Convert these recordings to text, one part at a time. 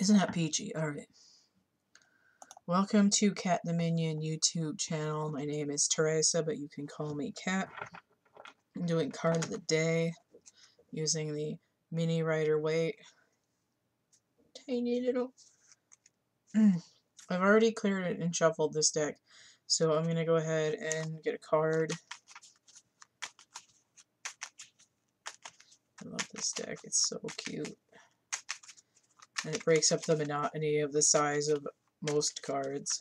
Isn't that peachy? Alright. Welcome to CATtheMinion YouTube channel. My name is Teresa, but you can call me Cat. I'm doing card of the day using the Mini-Rider-Waite. Tiny little. I've already cleared it and shuffled this deck, so I'm going to go ahead and get a card. I love this deck. It's so cute. And it breaks up the monotony of the size of most cards.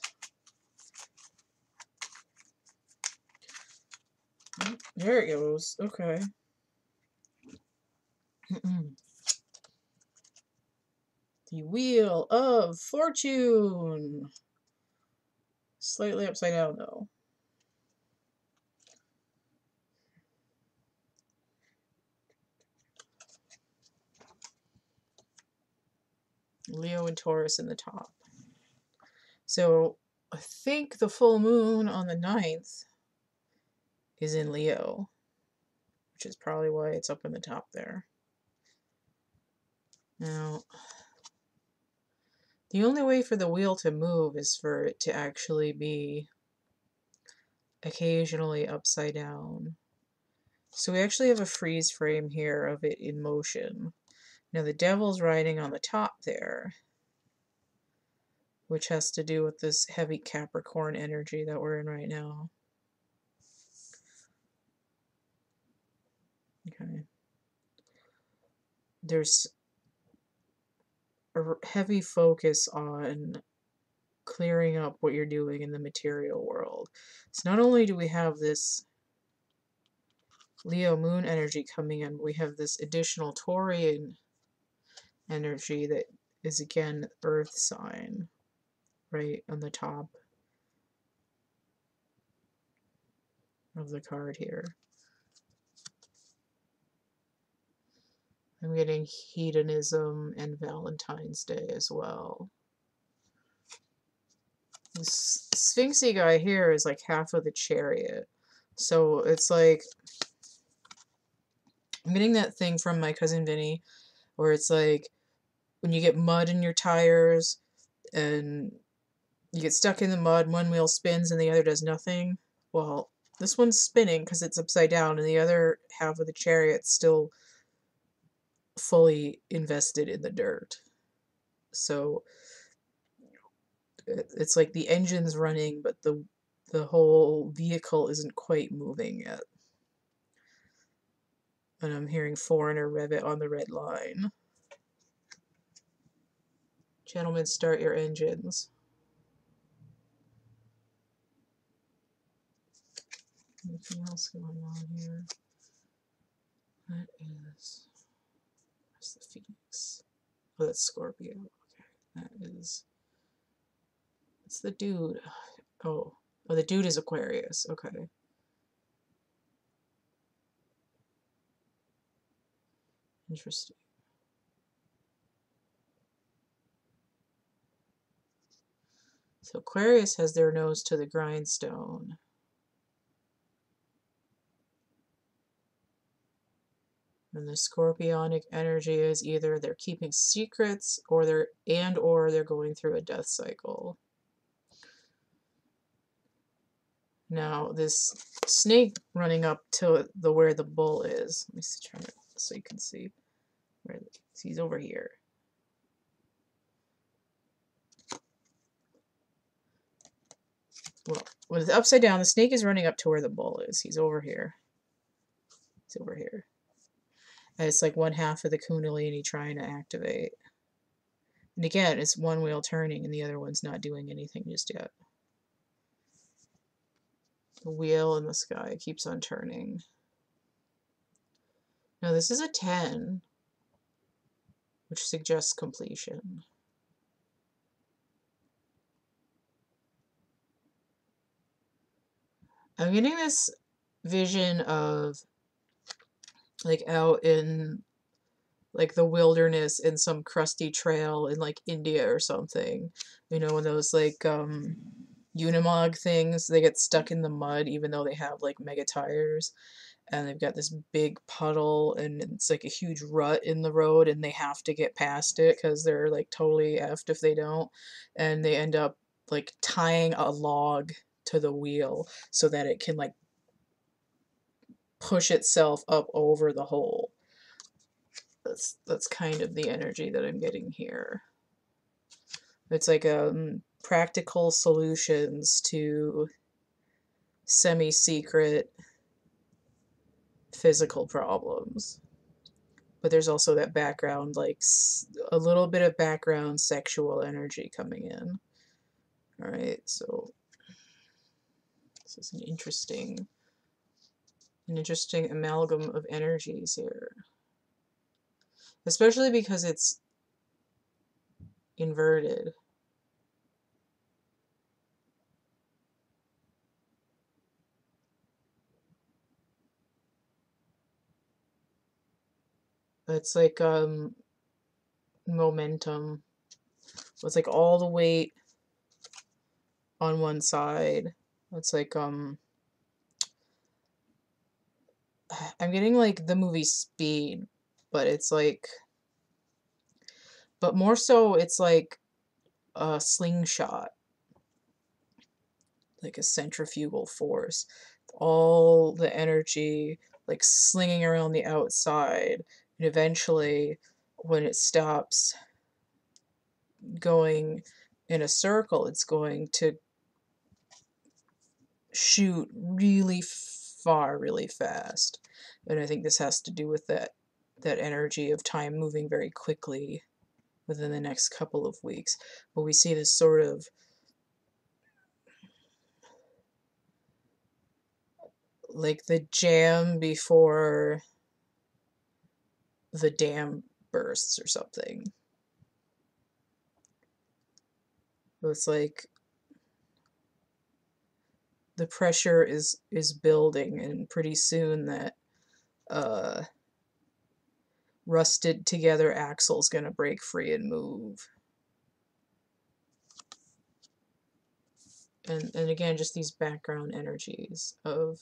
There it goes. Okay. The Wheel of Fortune. Slightly upside down, though. Leo and Taurus in the top. So, I think the full moon on the 9th is in Leo, which is probably why it's up in the top there. Now, the only way for the wheel to move is for it to actually be occasionally upside down. So we actually have a freeze frame here of it in motion. Now the devil's riding on the top there, which has to do with this heavy Capricorn energy that we're in right now. Okay. There's a heavy focus on clearing up what you're doing in the material world. So not only do we have this Leo moon energy coming in, but we have this additional Taurian energy that is again earth sign right on the top of the card here. I'm getting hedonism and Valentine's Day as well. This Sphinxy guy here is like half of the Chariot. So it's like, I'm getting that thing from my cousin Vinny, where it's like, when you get mud in your tires, and you get stuck in the mud, one wheel spins and the other does nothing. Well, this one's spinning because it's upside down, and the other half of the Chariot's still fully invested in the dirt. So it's like the engine's running, but the whole vehicle isn't quite moving yet. And I'm hearing Foreigner rev it on the red line. Gentlemen, start your engines. Anything else going on here? That is... Where's the Phoenix? Oh, that's Scorpio. Okay, that is... It's the dude. Oh, the dude is Aquarius. Okay. Interesting. So Aquarius has their nose to the grindstone. And the scorpionic energy is either they're keeping secrets or they're going through a death cycle. Now this snake running up to where the bull is. Let me see, try it so you can see where he's over here. Well, when it's upside down, the snake is running up to where the bull is. He's over here. He's over here. And it's like one half of the Kundalini trying to activate. And again, it's one wheel turning and the other one's not doing anything just yet. The wheel in the sky keeps on turning. Now this is a 10, which suggests completion. I'm getting this vision of like out in like the wilderness in some crusty trail in like India or something. You know, when those like Unimog things, they get stuck in the mud even though they have like mega tires. and they've got this big puddle, and it's like a huge rut in the road, and they have to get past it because they're like totally effed if they don't, and they end up like tying a log to the wheel so that it can like push itself up over the hole. That's kind of the energy that I'm getting here. It's like practical solutions to semi-secret physical problems. But there's also that background, like a little bit of background sexual energy coming in. All right, so this is an interesting amalgam of energies here. Especially because it's inverted. It's like momentum. It's like all the weight on one side. It's like I'm getting like the movie Speed, but it's like, but more so it's like a slingshot, like a centrifugal force. All the energy like slinging around the outside, and eventually when it stops going in a circle, it's going to shoot really far, really fast. And I think this has to do with that energy of time moving very quickly within the next couple of weeks. But we see this sort of like the jam before the dam bursts or something. So it's like the pressure is building, and pretty soon that rusted together axle's gonna break free and move. And again, just these background energies of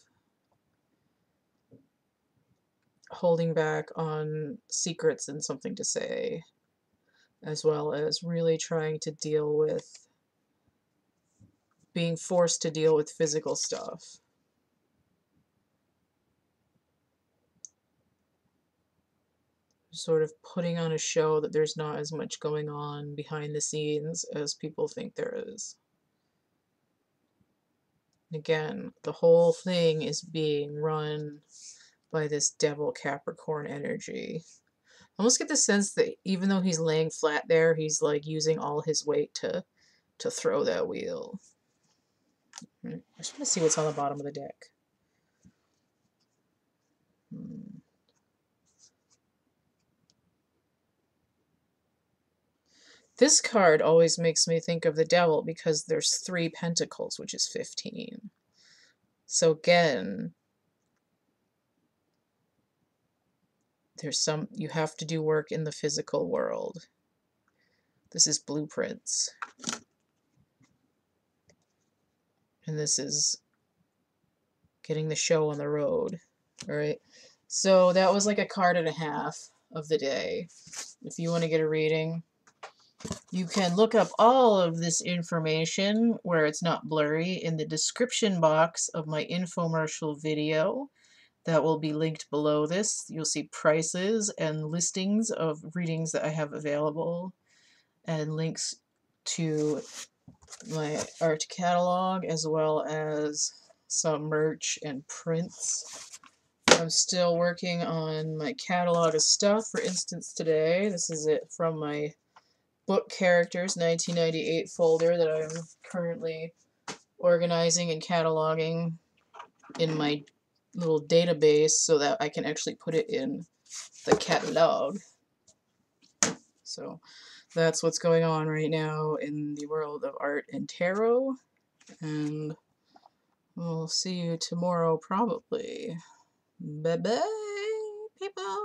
holding back on secrets and something to say, as well as really trying to deal with being forced to deal with physical stuff. Sort of putting on a show that there's not as much going on behind the scenes as people think there is. Again, the whole thing is being run by this devil Capricorn energy. I almost get the sense that even though he's laying flat there, he's like using all his weight to throw that wheel. I just want to see what's on the bottom of the deck. This card always makes me think of the devil because there's 3 pentacles, which is 15. So again, there's you have to do work in the physical world. This is blueprints. And this is getting the show on the road. All right. So that was like a card and a half of the day. If you want to get a reading, you can look up all of this information where it's not blurry in the description box of my infomercial video. That will be linked below this. You'll see prices and listings of readings that I have available, and links to my art catalog, as well as some merch and prints. I'm still working on my catalog of stuff. For instance, today, this is it from my Book Characters 1998 folder that I'm currently organizing and cataloging in my little database so that I can actually put it in the catalog. So that's what's going on right now in the world of art and tarot, and we'll see you tomorrow probably. Bye bye, people.